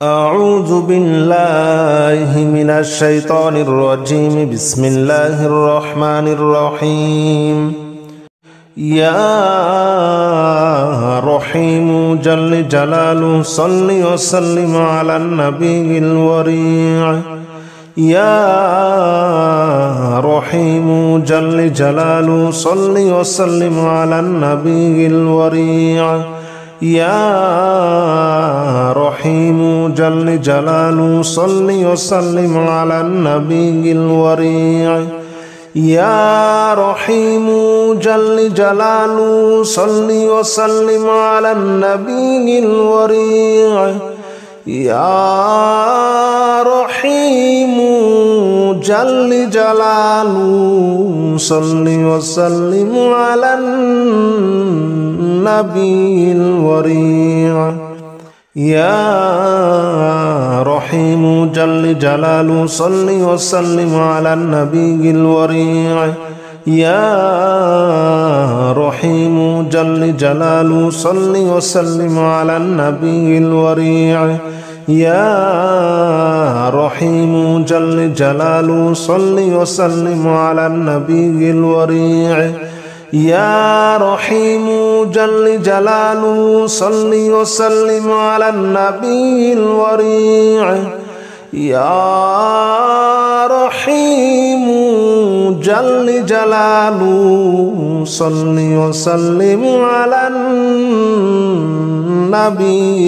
أعوذ بالله من الشيطان الرجيم. بسم الله الرحمن الرحيم. يا رحيم جل جلاله صل وسلم على النبي الوريع. يا رحيم جل جلاله صل وسلم على النبي الوريع. يا رحيم جل جلاله صل وسلم على النبي الوريع. يا رحيم جل جلاله صل وسلم على النبي الوريع. يا رحيم جل جلاله صل وسلم على النبي الوريع. يا رحيم جل جلاله صل وسلم على النبي الوريع. يا رحيم جل جلاله صل وسلم على النبي الوريع. يا رحيم جل جلاله صل وسلم على النبي الوريع. يا رحيم جل جلاله صل وسلم على النبي الوريع. يا رحيم جل جلاله صل وسلم على النبي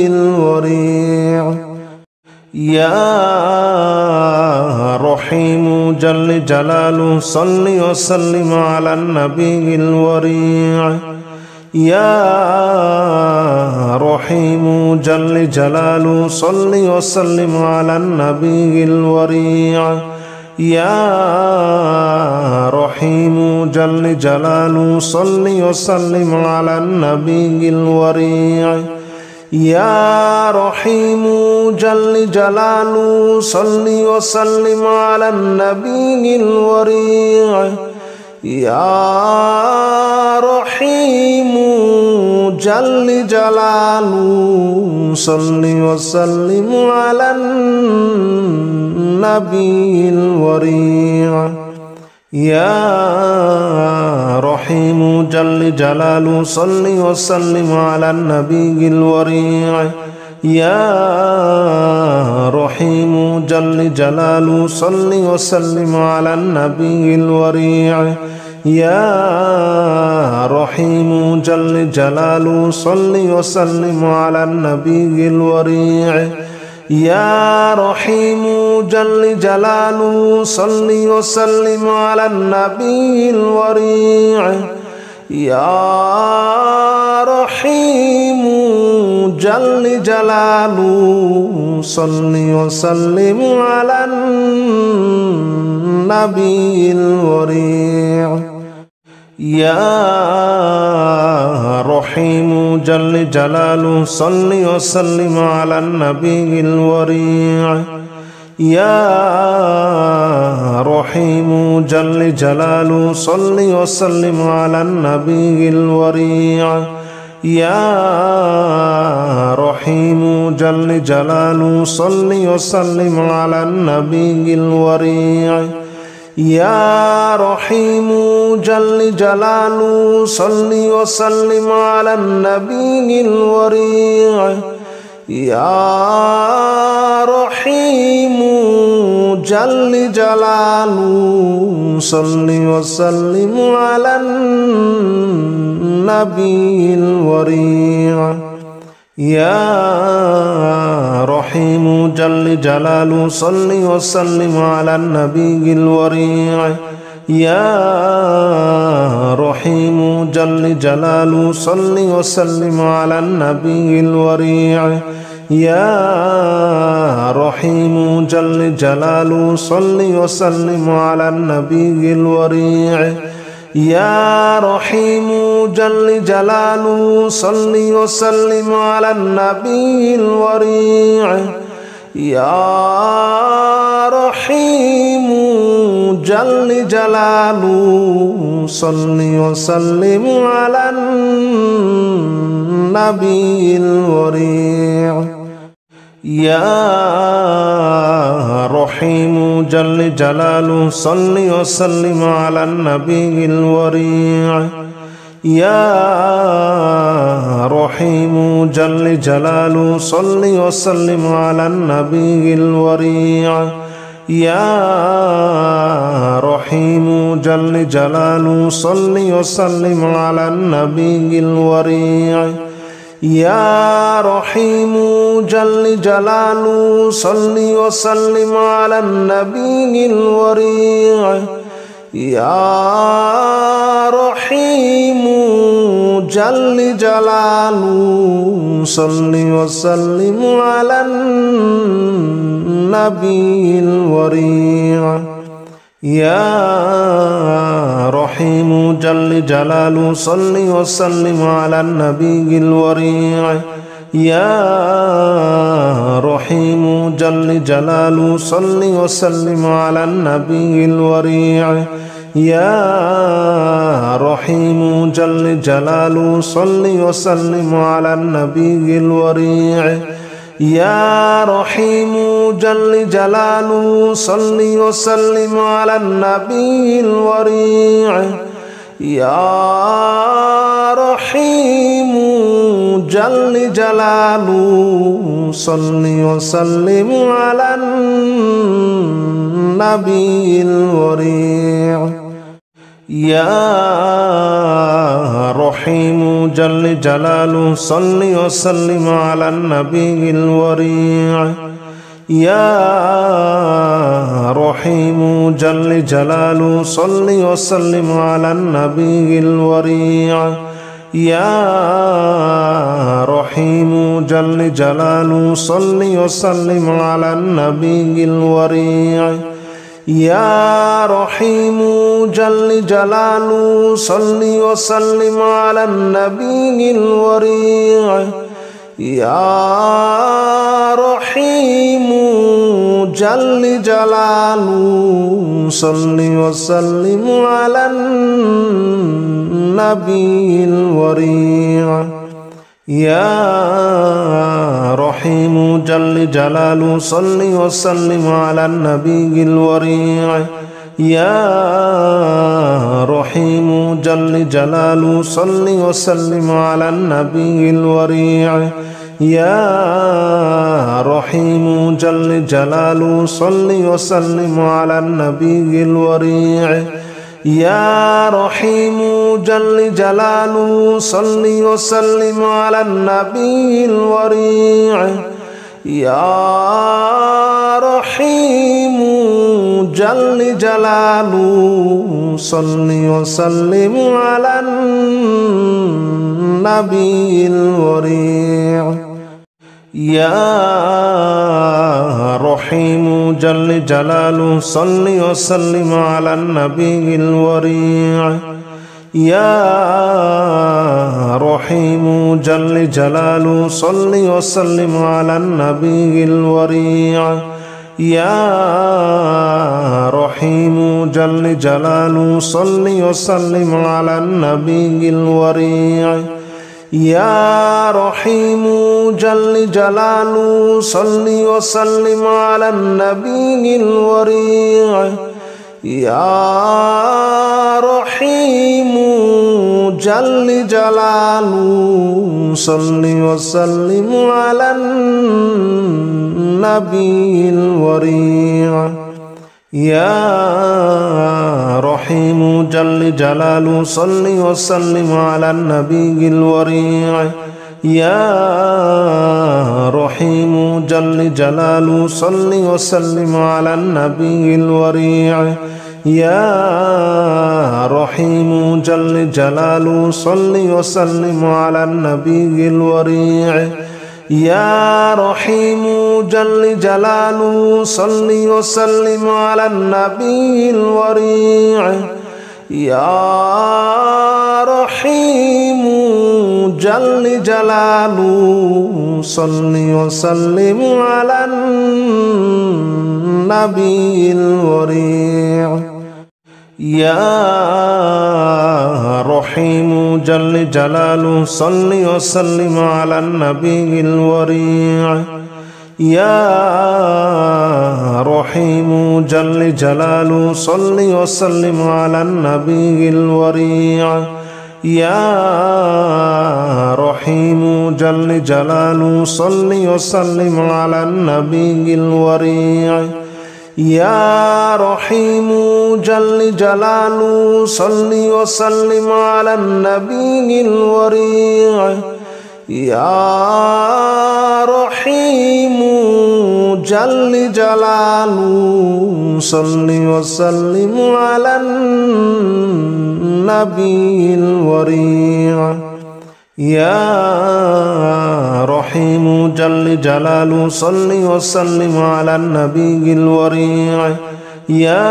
الوريع. يا رحيم جل جلاله صل وسلم على النبي الوريع. يا رحيم جل جلاله صل وسلم على النبي الوريع. يا رحيم جل جلاله صل وسلم على النبي الوريع. يا رحيم جل جلاله صل وسلم على النبي الوريع. يا رحيم جل جلاله صل وسلم على النبي الوريع. يا رحيم جل جلاله صل وسلم على النبي الوريع. يا رحيم جل جلاله صل وسلم على النبي الوريع. يا رحيم جل جلاله صل وسلم على النبي الوريع. يا رحيم جل جلاله صل وسلم على النبي الوريع. يا رحيم جل جلاله صل وسلم على النبي الوريع. يا رحيم جل جلاله صل وسلم على النبي الوريع. يا رحيم جل جلاله صل وسلم على النبي الوريع. يا رحيم جل جلاله صل وسلم على النبي الوريع. يا رحيم جل جلاله صل وسلم على النبي الوريع. يا رحيم جل جلاله صل وسلم على النبي الوريع. يا رحيم جل جلاله صل وسلم على النبي الوريع. يا رحيم جل جلاله صل وسلم على النبي الوريع. يا رحيم جل جلاله صل وسلم على النبي الوريع. يا رحيم جل جلاله صل وسلم على النبي الوريع. يا رحيم جل جلاله صل وسلم على النبي الوريع. يا رحيم جل جلاله صل وسلم على النبي الوريع يا رحيم جل جلاله صل وسلم على النبي الوريع يا رحيم جل جلاله صل وسلم على النبي الوريع يا رحيم جل جلاله صل وسلم على النبي الوريع يا رحيم جل جلاله صل وسلم على النبي الوريع يا رحيم جل جلاله صل وسلم على النبي الوريع يا رحيم جل جلاله صل وسلم على النبي الوريع يا رحيم جل جلاله صل وسلم على النبي الوريع يا رحيم جل جلاله صل وسلم على النبي الوريع يا رحيم جل جلاله صل وسلم على النبي الوريع يا رحيم جل جلاله صل وسلم على النبي الوريع يا رحيم جل جلاله صل وسلم على النبي الوريع يا رحيم جل جلاله صل وسلم على النبي الوريع يا رحيم جل جلاله صل وسلم على النبي الوريع يا رحيم جل جلاله صل وسلم على النبي الوريع يا رحيم جل جلاله صل وسلم على النبي الوريع يا رحيم جل جلاله صل وسلم على النبي الوريع يا رحيم جل جلاله صل وسلم على النبي الوريع يا رحيم جل جلاله صل وسلم على النبي الوريع يا رحيم جل جلاله صل وسلم على النبي الوريع يا رحيم جل جلاله صل وسلم على النبي الوريع يا رحيم جل جلاله صل وسلم على النبي الوريع يا رحيم جل جلاله صل وسلم على النبي الوريع يا رحيم جل جلاله صل وسلم على النبي الوريع يا رحيم جل جلاله صل وسلم على النبي الوريع يا رحيم جل جلاله صل وسلم على النبي الوريع يا رحيم جل جلاله صل وسلم على النبي الوريع يا رحيم جل جلاله صل وسلم على النبي الوريع يا رحيم جل جلاله صل وسلم على النبي الوريع يا رحيم جل جلاله صل وسلم على النبي الوريع يا رحيم جل جلاله صل وسلم على النبي الوريع يا رحيم جل جلاله صل وسلم على النبي الوريع يا رحيم جل جلاله صل وسلم على النبي الوريع يا رحيم جل جلاله صل وسلم على النبي الوريع يا رحيم جل جلاله صل وسلم على النبي الوريع يا رحيم جل جلاله صل وسلم على النبي الوريع يا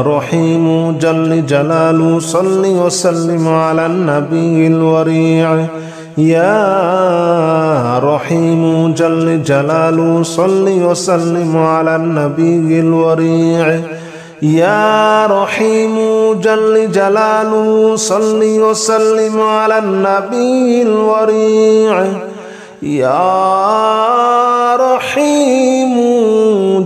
رحيم جل جلاله صل وسلم على النبي الوريع يا رحيم جل جلاله صل وسلم على النبي الوريع يا رحيم جل جلاله صل وسلم على النبي الوريع يا رحيم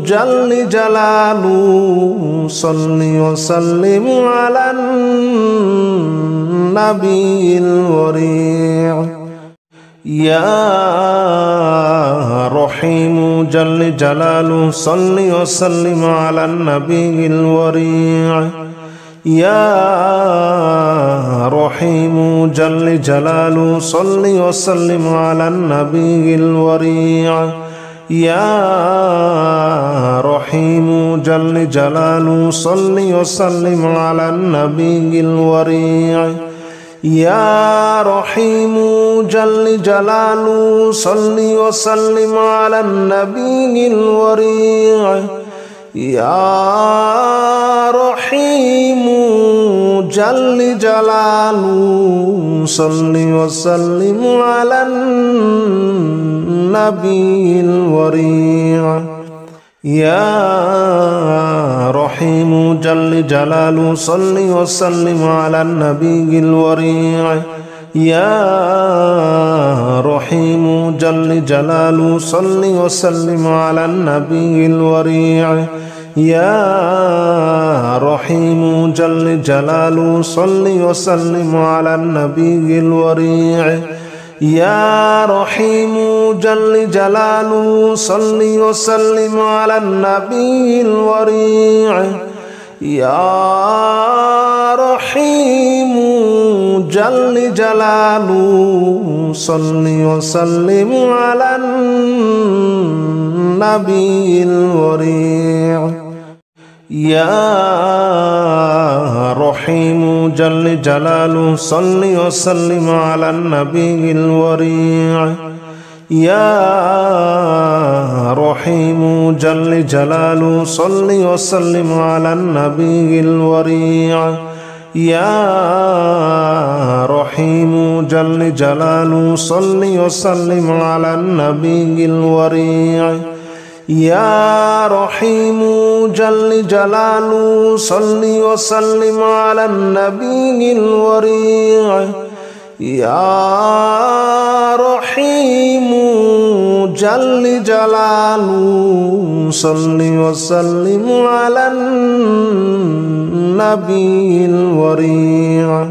جل جلاله صل وسلم على النبي الوريع يا رحيم جل جلاله صل وسلم على النبي الوريع يا رحيم جل جلاله صل وسلم على النبي الوريع يا رحيم جل جلاله صل وسلم على النبي الوريع يا رحيم جل جلاله صل وسلم على النبي الوريع يا رحيم جل جلاله صل وسلم على النبي الوريع يا رحيم جل جلاله صل وسلم على النبي الوريع يا رحيم جل جلاله صل وسلم على النبي الوريع يا رحيم جل جلاله صل وسلم على النبي الوريع يا رحيم جل جلاله صل وسلم على النبي الوريع يا رحيم جل جلاله صل وسلم على النبي الوريع يا رحيم جل جلاله صل وسلم على النبي الوريع يا رحيم جل جلاله صل وسلم على النبي الوريع يا رحيم جل جلاله صل وسلم على النبي الوريع يا رحيم جل جلاله صل وسلم على النبي الوريع يا رحيم جل جلاله صل وسلم على النبي الوريع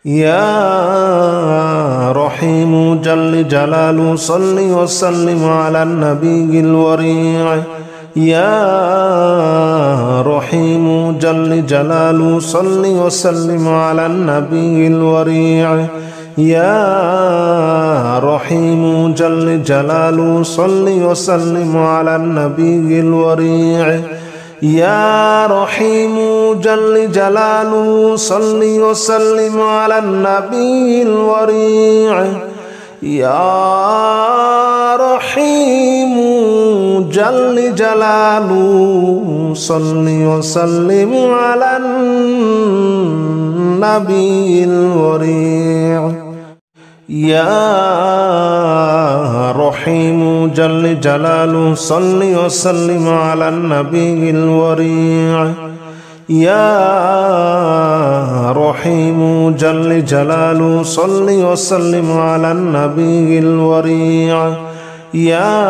يا رحيم جل جلاله صل وسلم على النبي الوريع يا رحيم جل جلاله صل وسلم على النبي الوريع يا رحيم جل جلاله صل وسلم على النبي الوريع يا رحيم جل جلاله صل وسلم على النبي الوريع يا رحيم جل جلاله صل وسلم على النبي الوريع يا رحيم جل جلاله صل وسلم على النبي الوريع يا رحيم جل جلاله صل وسلم على النبي الوريع يا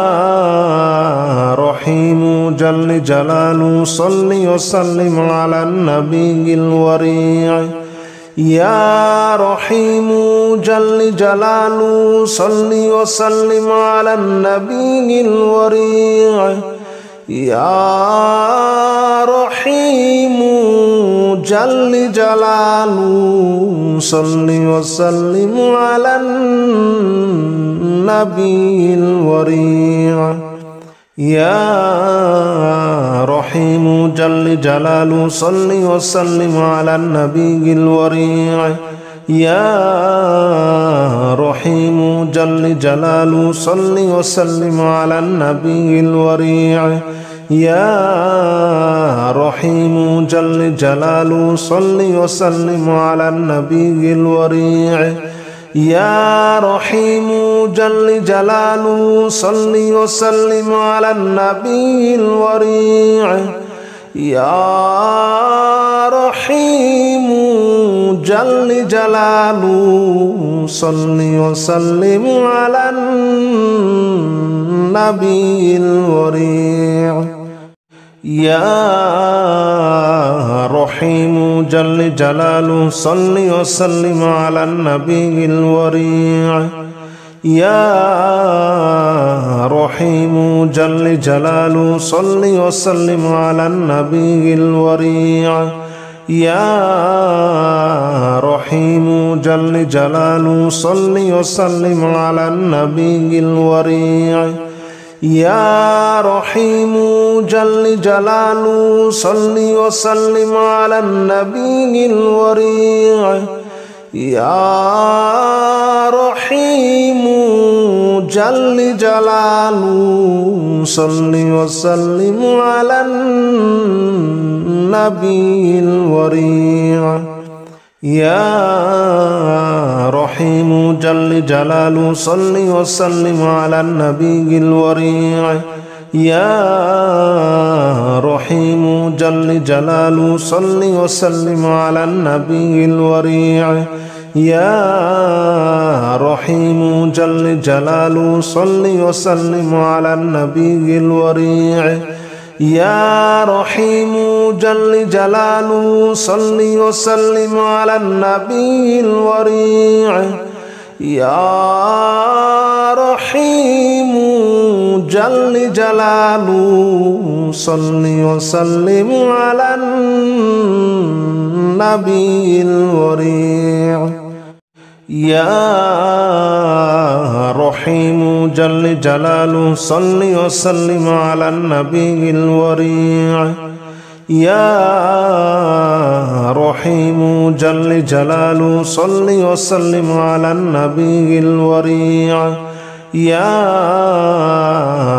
رحيم جل جلاله صل وسلم على النبي الوريع يا رحيم جل جلاله صل وسلم على النبي الوريع يا رحيم جل جلاله صل وسلم على النبي الوريع يا رحيم جل جلاله صل وسلم على النبي الوريع يا رحيم جل جلاله صل وسلم على النبي الوريع يا رحيم جل جلاله صل وسلم على النبي الوريع يا رحيم جل جلاله صل وسلم على النبي الوريع يا رحيم جل جلاله صل وسلم على النبي الوريع يا رحيم جل جلاله صل وسلم على النبي الوريع يا رحيم جل جلاله صل وسلم على النبي الوريع يا رحيم جل جلاله صل وسلم على النبي الوريع يا رحيم جل جلاله صل وسلم على النبي الوريع يا رحيم جل جلاله صل وسلم على النبي الوريع يا رحيم جل جلاله صل وسلم على النبي الوريع يا رحيم جل جلاله صل وسلم على النبي الوريع يا رحيم جل جلاله صل وسلم على النبي الوريع يا رحيم جل جلاله صل وسلم على النبي الوريع يا رحيم جل جلاله صل وسلم على النبي الوريع يا رحيم جل جلاله صل وسلم على النبي الوريع يا رحيم جل جلاله صل وسلم على النبي الوريع يا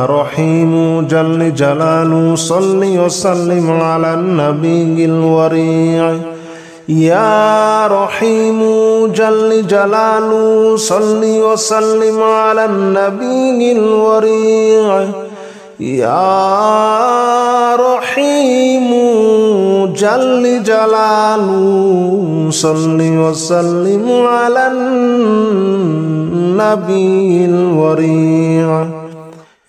رحيم جل جلاله صل وسلم على النبي الوريع يا رحيم جل جلاله صل وسلم على النبي الوريع يا رحيم جل جلاله صل وسلم على النبي الوريع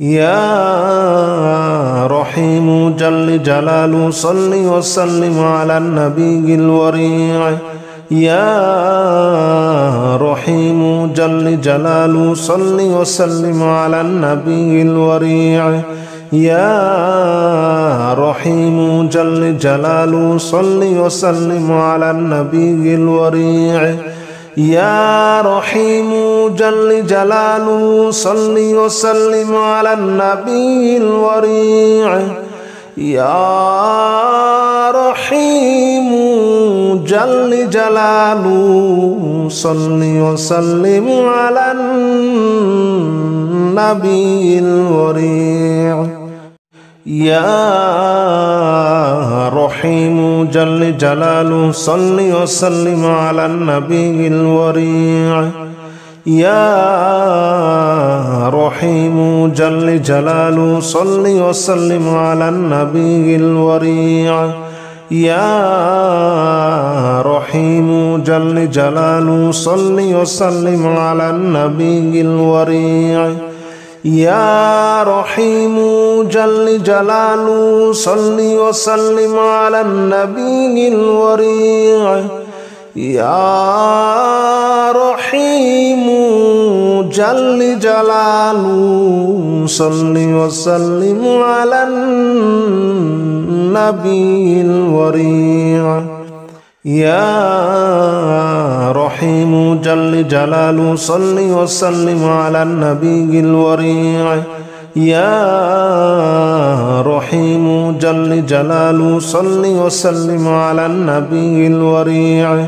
يا رحيم جل جلاله صل وسلم على النبي الوريع يا رحيم جل جلاله صل وسلم على النبي الوريع يا رحيم جل جلاله صل وسلم على النبي الوريع يا رحيم جل جلاله صل وسلم على النبي الوريع يا رحيم جل جلاله صل وسلم على النبي الوريع يا رحيم جل جلاله صل وسلم على النبي الوريع يا رحيم جل جلاله صل وسلم على النبي الوريع يا رحيم جل جلاله صل وسلم على النبي الوريع يا رحيم جل جلاله صل وسلم على النبي الوريع يا رحيم جل جلاله صل وسلم على النبي الوريع يا رحيم جل جلاله صل وسلم على النبي الوريع يا رحيم جل جلاله صل وسلم على النبي الوريع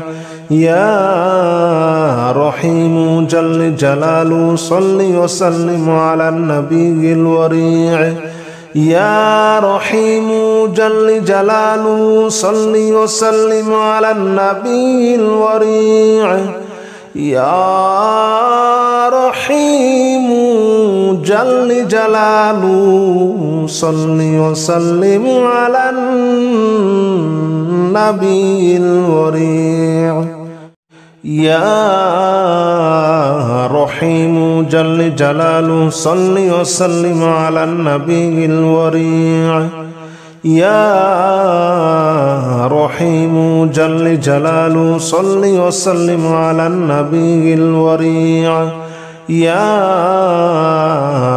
يا رحيم جل جلاله صل وسلم على النبي الوريع يا رحيم جل جلاله صل وسلم على النبي الوريع يا رحيم جل جلاله صل وسلم على النبي الوريع يا رحيم جل جلاله صل وسلم على النبي الوريع يا رحيم جل جلاله صل وسلم على النبي الوريع يا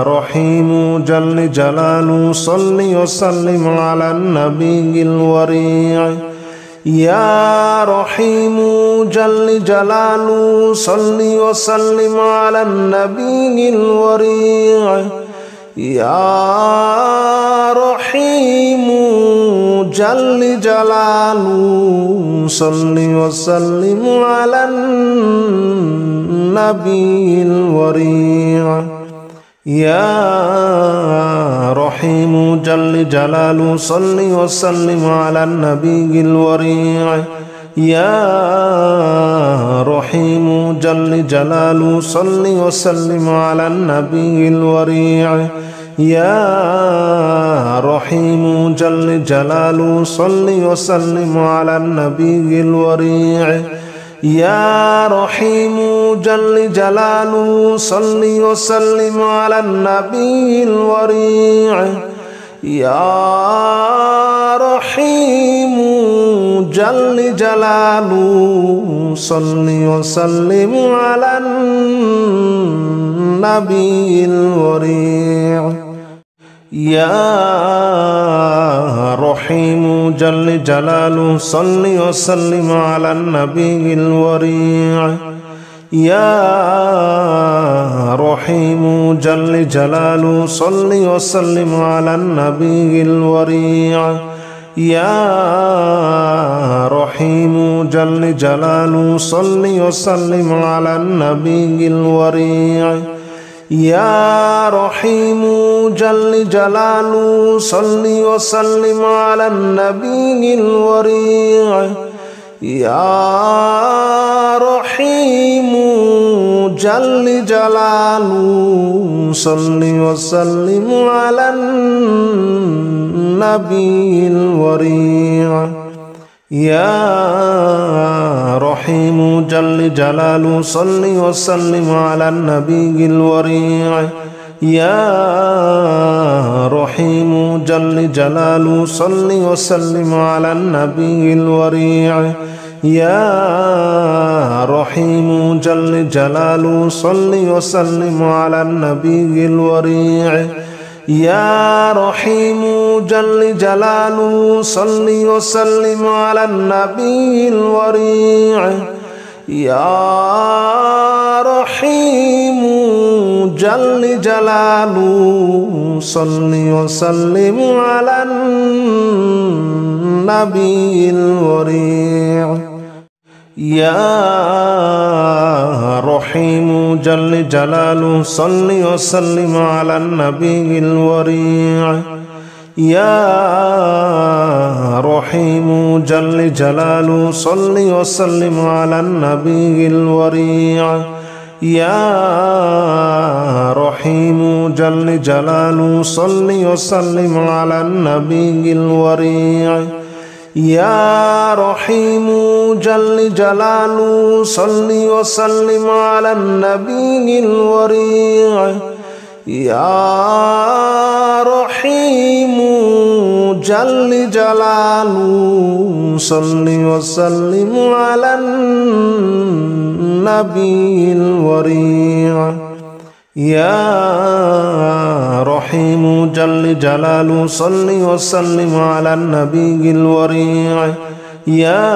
رحيم جل جلاله صل وسلم على النبي الوريع يا رحيم جل جلاله صل وسلم على النبي الوريع يا رحيم جل جلاله صل وسلم على النبي الوريع يا رحيم جل جلاله صل وسلم على النبي الوريع يا رحيم جل جلاله صل وسلم على النبي الوريع يا رحيم جل جلاله صل وسلم على النبي الوريع يا رحيم جل جلاله صل وسلم على النبي الوريع يا رحيم جل جلاله صل وسلم على النبي الوريع يا رحيم جل جلاله صل وسلم على النبي الوريع يا رحيم جل جلاله صل وسلم على النبي الوريع يا رحيم جل جلاله صل وسلم على النبي الوريع يا رحيم جل جلاله صل وسلم على النبي الوريع يا رحيم جل جلاله صل وسلم على النبي الوريع يا رحيم جل جلاله صل وسلم على النبي الوريع يا رحيم جل جلاله صل وسلم على النبي الوريع يا رحيم جل جلاله صل وسلم على النبي الوريع يا رحيم جل جلاله صل وسلم على النبي الوريع يا رحيم جل جلاله صل وسلم على النبي الوريع يا رحيم جل جلاله صل وسلم على النبي الوريع يا رحيم جل جلاله صل وسلم على النبي الوريع يا رحيم جل جلاله صل وسلم على النبي الوريع يا رحيم جل جلاله صل وسلم على النبي الوريع يا رحيم جل جلاله صل وسلم على النبي الوريع يا رحيم جل جلاله صل وسلم على النبي الوريع يا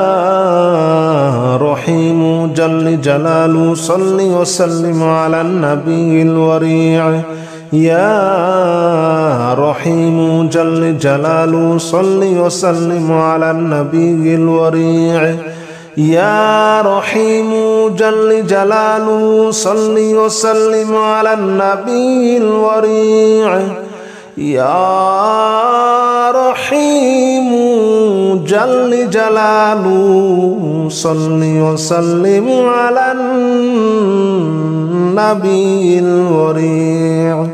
رحيم جل جلاله صل وسلم على النبي الوريع يا رحيم جل جلاله صل وسلم على النبي الوريع يا رحيم جل جلاله صل وسلم على النبي الوريع يا رحيم جل جلاله صل وسلم على النبي الوريع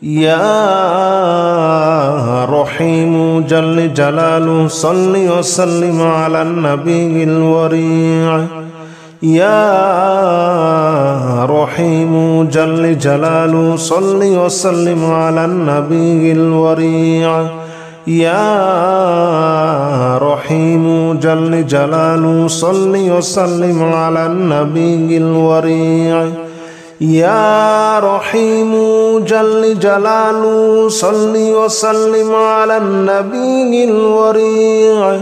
يا رحيم جل جلاله صل وسلم على النبي الوريع يا رحيم جل جلاله صل وسلم على النبي الوريع يا رحيم جل جلاله صل وسلم على النبي الوريع يا رحيم جل جلاله صل وسلم على النبي الوريع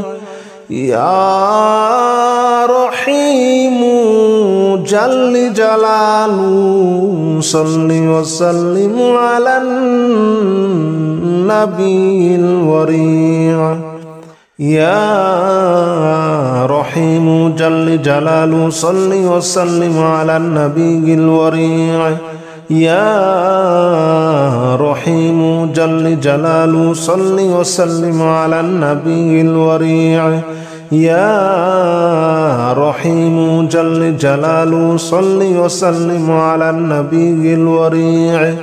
يا رحيم جل جلاله صل وسلم على النبي الوريع يا رحيم جل جلاله صل وسلم على النبي الوريع يا رحيم جل جلاله صل وسلم على النبي الوريع يا رحيم جل جلاله صل وسلم على النبي الوريع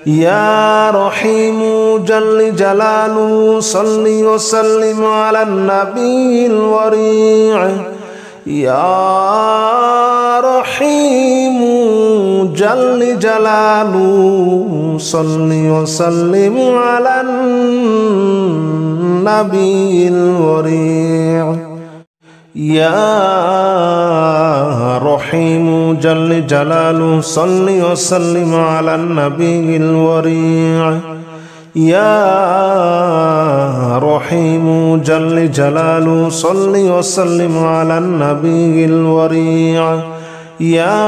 يا رحيم جل جلاله صل وسلم على النبي الوريع يا رحيم جل جلاله صل وسلم على النبي الوريع يا رحيم جل جلاله صل وسلم على النبي الوريع يا رحيم جل جلاله صل وسلم على النبي الوريع يا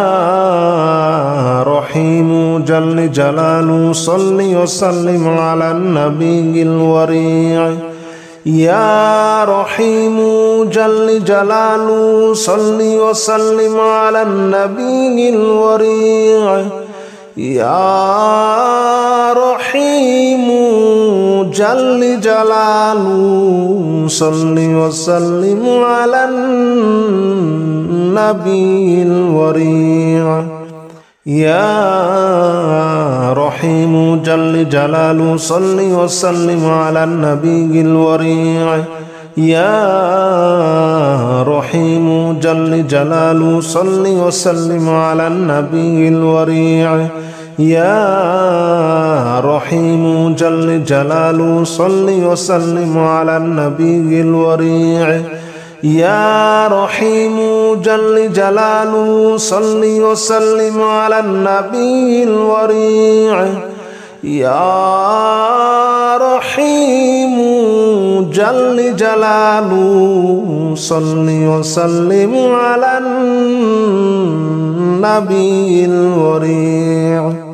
رحيم جل جلاله صل وسلم على النبي الوريع يا رحيم جل جلاله صل وسلم على النبي الوريع يا رحيم جل جلاله صل وسلم على النبي الوريع يا رحيم جل جلاله صل وسلم على النبي الوريع يا رحيم جل جلاله صل وسلم على النبي الوريع يا رحيم جل جلاله صل وسلم على النبي الوريع يا رحيم جل جلاله صل وسلم على النبي الوريع يا رحيم جل جلاله صل وسلم على النبي الوريع